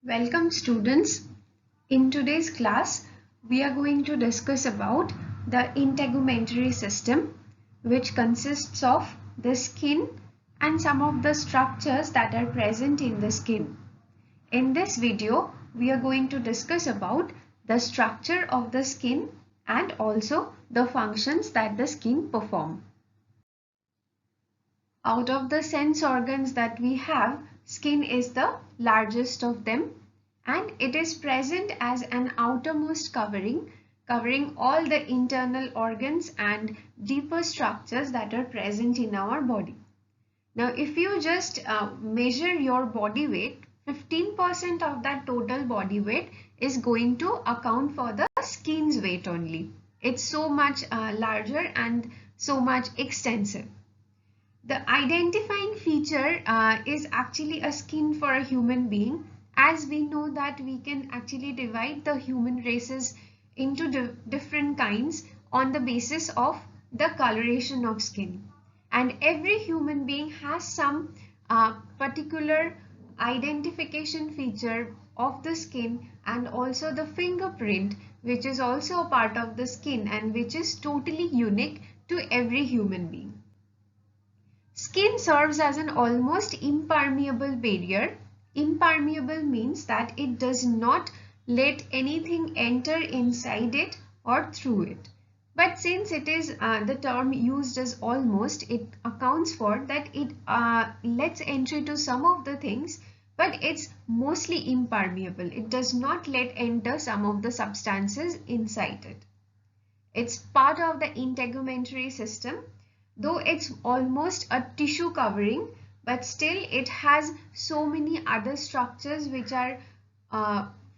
Welcome students. In today's class, we are going to discuss about the integumentary system, which consists of the skin and some of the structures that are present in the skin. In this video, we are going to discuss about the structure of the skin and also the functions that the skin perform. Out of the sense organs that we have, skin is the largest of them, and it is present as an outermost covering all the internal organs and deeper structures that are present in our body. Now, if you just measure your body weight, 15% of that total body weight is going to account for the skin's weight only. It's so much larger and so much extensive. The identifying feature is actually a skin for a human being, as we know that we can actually divide the human races into different kinds on the basis of the coloration of skin. And every human being has some particular identification feature of the skin and also the fingerprint, which is also a part of the skin and which is totally unique to every human being. Skin serves as an almost impermeable barrier. Impermeable means that it does not let anything enter inside it or through it. But since it is the term used as almost, it accounts for that it lets entry to some of the things, but it's mostly impermeable. It does not let enter some of the substances inside it. It's part of the integumentary system. Though it's almost a tissue covering, but still it has so many other structures which are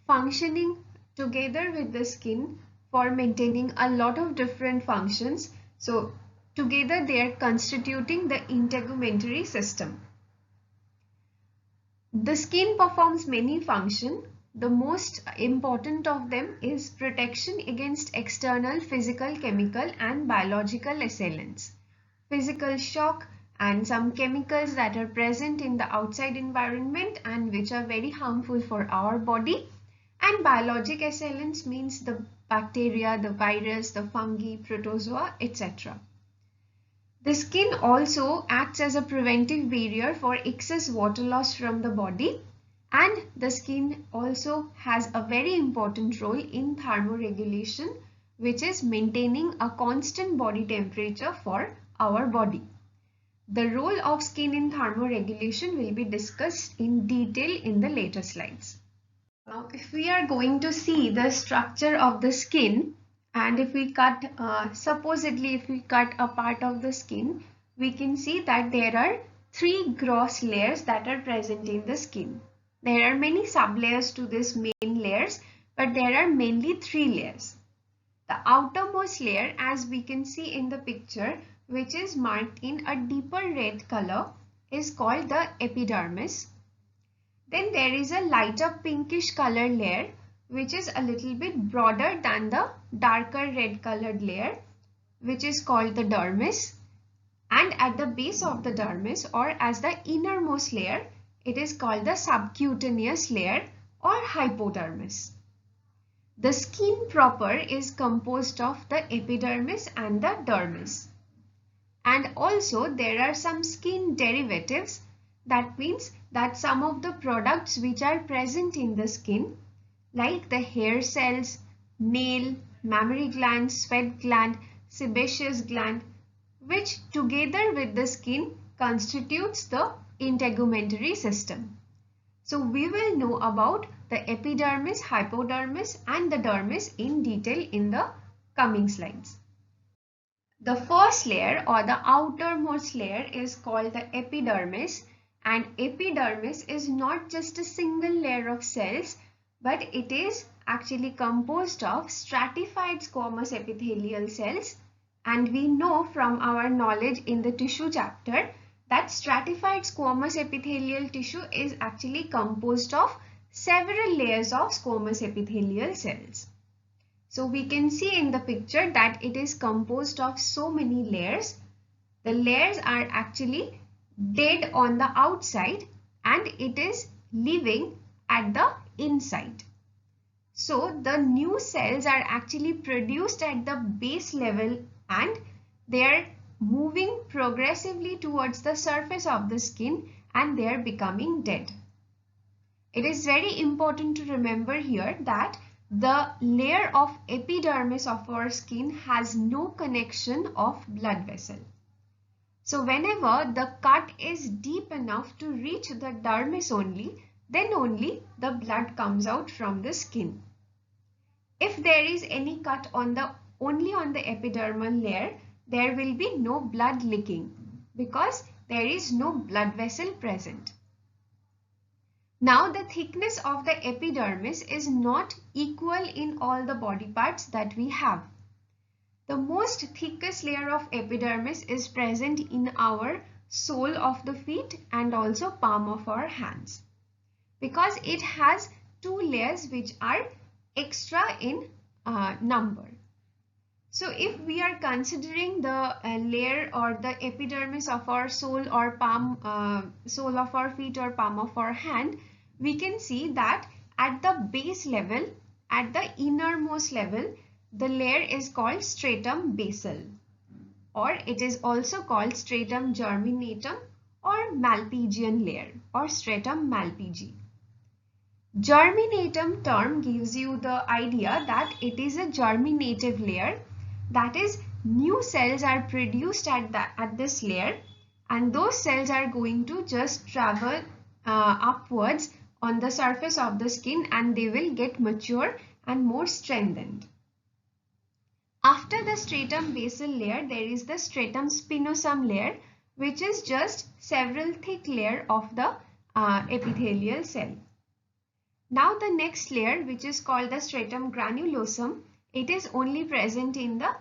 functioning together with the skin for maintaining a lot of different functions. So together they are constituting the integumentary system. The skin performs many functions. The most important of them is protection against external physical, chemical and biological assailants. Physical shock and some chemicals that are present in the outside environment and which are very harmful for our body, and biologic assailants means the bacteria, the virus, the fungi, protozoa, etc. The skin also acts as a preventive barrier for excess water loss from the body, and the skin also has a very important role in thermoregulation, which is maintaining a constant body temperature for our body. The role of skin in thermoregulation will be discussed in detail in the later slides. Now, if we are going to see the structure of the skin, and if we cut, supposedly if we cut a part of the skin, we can see that there are three gross layers that are present in the skin. There are many sublayers to this main layers, but there are mainly three layers. The outermost layer, as we can see in the picture, which is marked in a deeper red color, is called the epidermis. Then there is a lighter pinkish color layer which is a little bit broader than the darker red colored layer, which is called the dermis. And at the base of the dermis, or as the innermost layer, it is called the subcutaneous layer or hypodermis. The skin proper is composed of the epidermis and the dermis. And also there are some skin derivatives. That means that some of the products which are present in the skin, like the hair cells, nail, mammary gland, sweat gland, sebaceous gland, which together with the skin constitutes the integumentary system. So we will know about the epidermis, hypodermis and the dermis in detail in the coming slides. The first layer or the outermost layer is called the epidermis, and epidermis is not just a single layer of cells, but it is actually composed of stratified squamous epithelial cells, and we know from our knowledge in the tissue chapter that stratified squamous epithelial tissue is actually composed of several layers of squamous epithelial cells. So we can see in the picture that it is composed of so many layers. The layers are actually dead on the outside and it is living at the inside. So the new cells are actually produced at the base level and they are moving progressively towards the surface of the skin and they are becoming dead. It is very important to remember here that the layer of epidermis of our skin has no connection of blood vessel. So whenever the cut is deep enough to reach the dermis only, then only the blood comes out from the skin. If there is any cut on only on the epidermal layer, there will be no blood leaking because there is no blood vessel present. Now the thickness of the epidermis is not equal in all the body parts that we have. The most thickest layer of epidermis is present in our sole of the feet and also palm of our hands because it has two layers which are extra in number. So if we are considering the layer or the epidermis of our sole or palm, sole of our feet or palm of our hand, we can see that at the base level, at the innermost level, the layer is called stratum basal, or it is also called stratum germinatum or Malpighian layer or stratum malpighi. Germinatum term gives you the idea that it is a germinative layer, that is new cells are produced at this layer and those cells are going to just travel upwards on the surface of the skin and they will get mature and more strengthened. After the stratum basal layer, there is the stratum spinosum layer, which is just several thick layers of the epithelial cell. Now the next layer, which is called the stratum granulosum, it is only present in the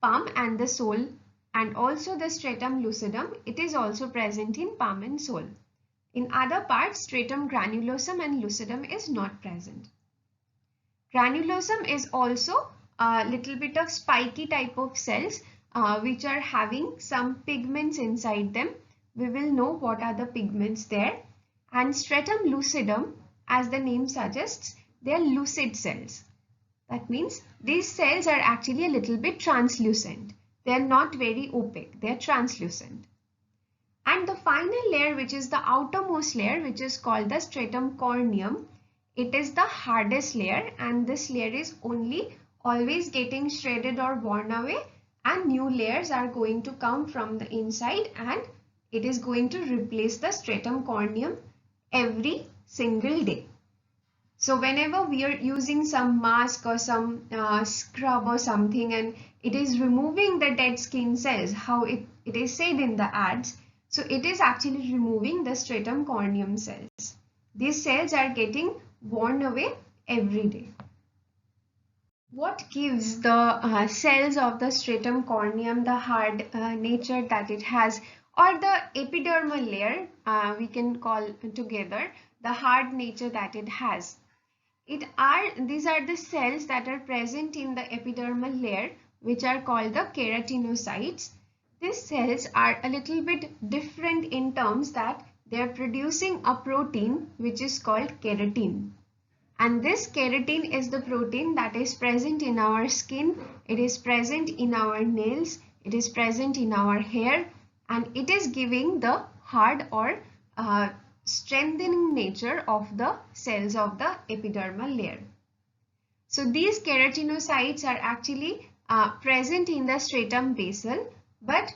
palm and the sole, and also the stratum lucidum, it is also present in palm and sole. In other parts, stratum granulosum and lucidum is not present. Granulosum is also a little bit of spiky type of cells which are having some pigments inside them. We will know what are the pigments there. And stratum lucidum, as the name suggests, they are lucid cells. That means these cells are actually a little bit translucent. They are not very opaque. They are translucent. And the final layer, which is the outermost layer, which is called the stratum corneum, it is the hardest layer and this layer is only always getting shredded or worn away and new layers are going to come from the inside and it is going to replace the stratum corneum every single day. So whenever we are using some mask or some scrub or something and it is removing the dead skin cells, how it is said in the ads, so it is actually removing the stratum corneum cells. These cells are getting worn away every day. What gives the cells of the stratum corneum the hard nature that it has, or the epidermal layer, we can call together the hard nature that it has? These are the cells that are present in the epidermal layer, which are called the keratinocytes. These cells are a little bit different in terms that they are producing a protein which is called keratin. And this keratin is the protein that is present in our skin, it is present in our nails, it is present in our hair, and it is giving the hard or strengthening nature of the cells of the epidermal layer. So these keratinocytes are actually present in the stratum basal, but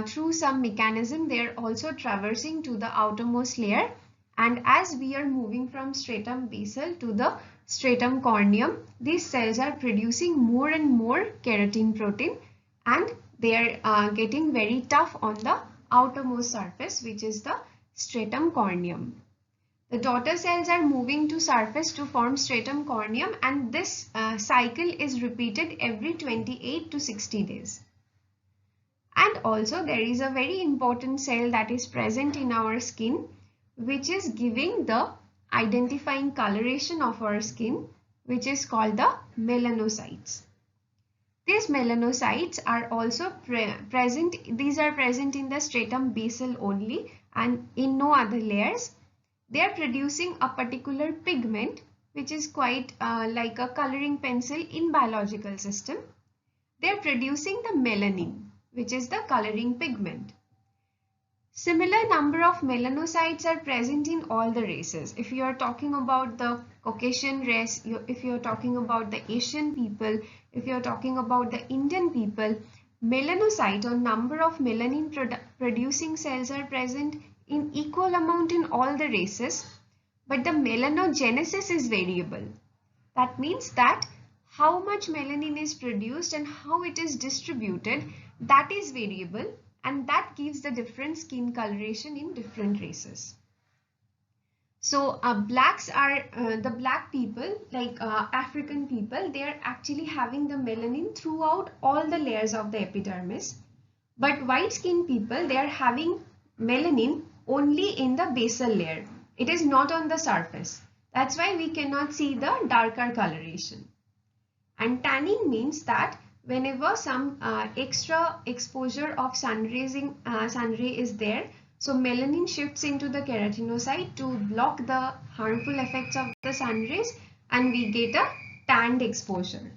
through some mechanism they are also traversing to the outermost layer, and as we are moving from stratum basal to the stratum corneum, these cells are producing more and more keratin protein and they are getting very tough on the outermost surface, which is the stratum corneum. The daughter cells are moving to surface to form stratum corneum, and this cycle is repeated every 28 to 60 days. And also there is a very important cell that is present in our skin, which is giving the identifying coloration of our skin, which is called the melanocytes. These melanocytes are also present. These are present in the stratum basal only and in no other layers. They are producing a particular pigment which is quite like a coloring pencil in biological system. They are producing the melanin, which is the coloring pigment. Similar number of melanocytes are present in all the races. If you are talking about the Caucasian race, if you are talking about the Asian people, if you are talking about the Indian people, melanocyte or number of melanin producing cells are present in equal amount in all the races, but the melanogenesis is variable. That means that how much melanin is produced and how it is distributed, that is variable, and that gives the different skin coloration in different races. So blacks are the black people, like African people, they are actually having the melanin throughout all the layers of the epidermis. But white skin people, they are having melanin only in the basal layer. It is not on the surface. That's why we cannot see the darker coloration. And tanning means that whenever some extra exposure of sun ray is there, so melanin shifts into the keratinocyte to block the harmful effects of the sun rays, and we get a tanned exposure.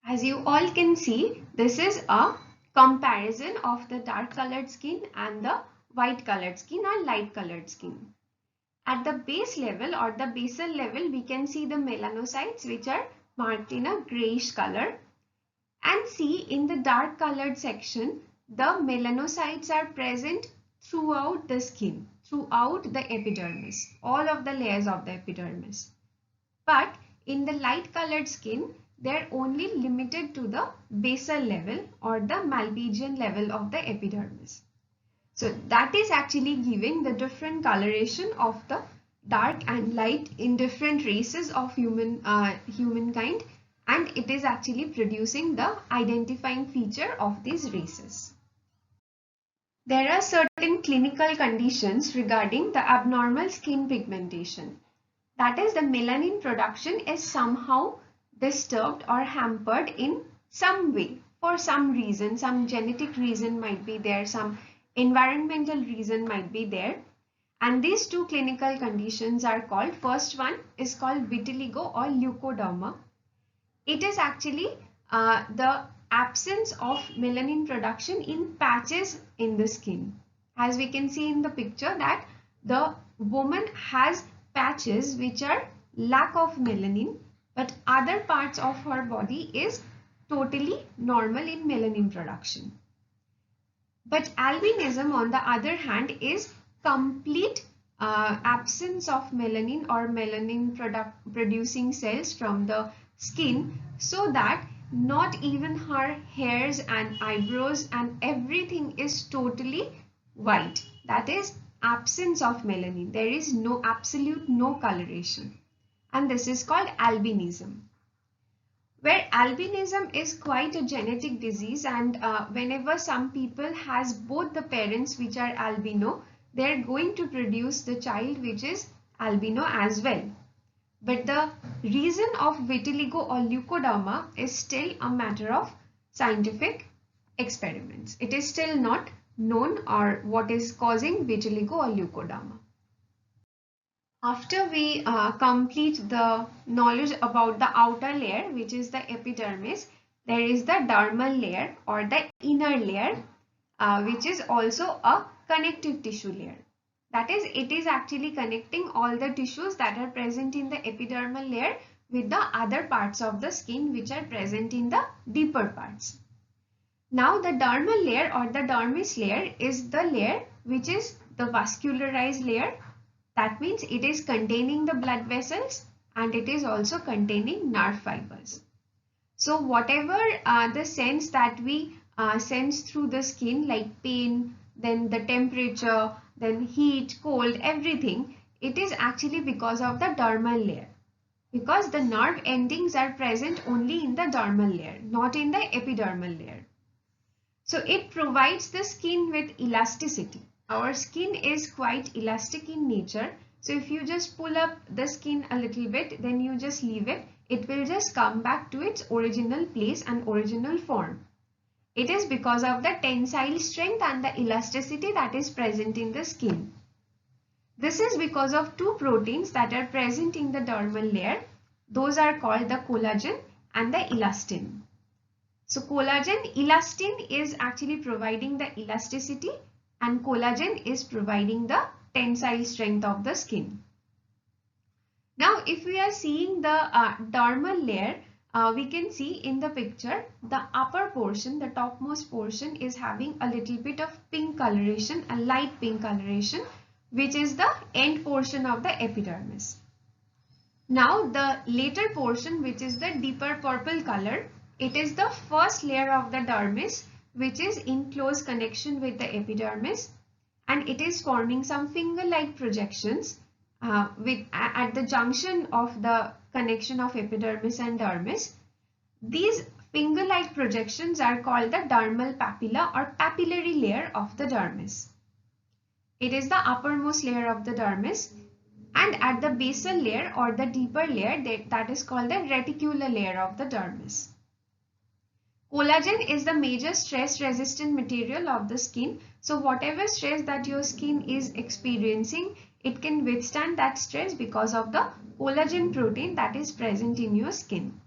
As you all can see, this is a comparison of the dark colored skin and the white colored skin or light colored skin. At the base level or the basal level, we can see the melanocytes, which are marked in a grayish color, and see in the dark colored section, the melanocytes are present throughout the skin, throughout the epidermis, all of the layers of the epidermis. But in the light colored skin, they are only limited to the basal level or the Malpighian level of the epidermis. So that is actually giving the different coloration of the dark and light in different races of humankind, and it is actually producing the identifying feature of these races. There are certain clinical conditions regarding the abnormal skin pigmentation. That is, the melanin production is somehow disturbed or hampered in some way, for some reason. Some genetic reason might be there, some environmental reason might be there, and these two clinical conditions are called, first one is called vitiligo or leukoderma. It is actually the absence of melanin production in patches in the skin. As we can see in the picture that the woman has patches which are lack of melanin, but other parts of her body is totally normal in melanin production. But albinism, on the other hand, is complete absence of melanin or melanin producing cells from the skin, so that not even her hairs and eyebrows and everything is totally white. That is absence of melanin. There is no absolute no coloration, and this is called albinism. Where albinism is quite a genetic disease, and whenever some people has both the parents which are albino, they are going to produce the child which is albino as well. But the reason of vitiligo or leukoderma is still a matter of scientific experiments. It is still not known or what is causing vitiligo or leukoderma. After we complete the knowledge about the outer layer, which is the epidermis, there is the dermal layer or the inner layer, which is also a connective tissue layer. That is, it is actually connecting all the tissues that are present in the epidermal layer with the other parts of the skin which are present in the deeper parts. Now the dermal layer or the dermis layer is the layer which is the vascularized layer. That means it is containing the blood vessels and it is also containing nerve fibers. So whatever the sense that we sense through the skin, like pain, then the temperature, then heat, cold, everything, it is actually because of the dermal layer. Because the nerve endings are present only in the dermal layer, not in the epidermal layer. So it provides the skin with elasticity. Our skin is quite elastic in nature. So if you just pull up the skin a little bit, then you just leave it, it will just come back to its original place and original form. It is because of the tensile strength and the elasticity that is present in the skin. This is because of two proteins that are present in the dermal layer. Those are called the collagen and the elastin. So collagen, elastin is actually providing the elasticity and collagen is providing the tensile strength of the skin. Now if we are seeing the dermal layer, we can see in the picture the upper portion, the topmost portion is having a little bit of pink coloration, a light pink coloration, which is the end portion of the epidermis. Now the later portion, which is the deeper purple color, it is the first layer of the dermis which is in close connection with the epidermis, and it is forming some finger-like projections at the junction of the connection of epidermis and dermis. These finger-like projections are called the dermal papilla or papillary layer of the dermis. It is the uppermost layer of the dermis, and at the basal layer or the deeper layer, that is called the reticular layer of the dermis. Collagen is the major stress resistant material of the skin. So whatever stress that your skin is experiencing, it can withstand that stress because of the collagen protein that is present in your skin.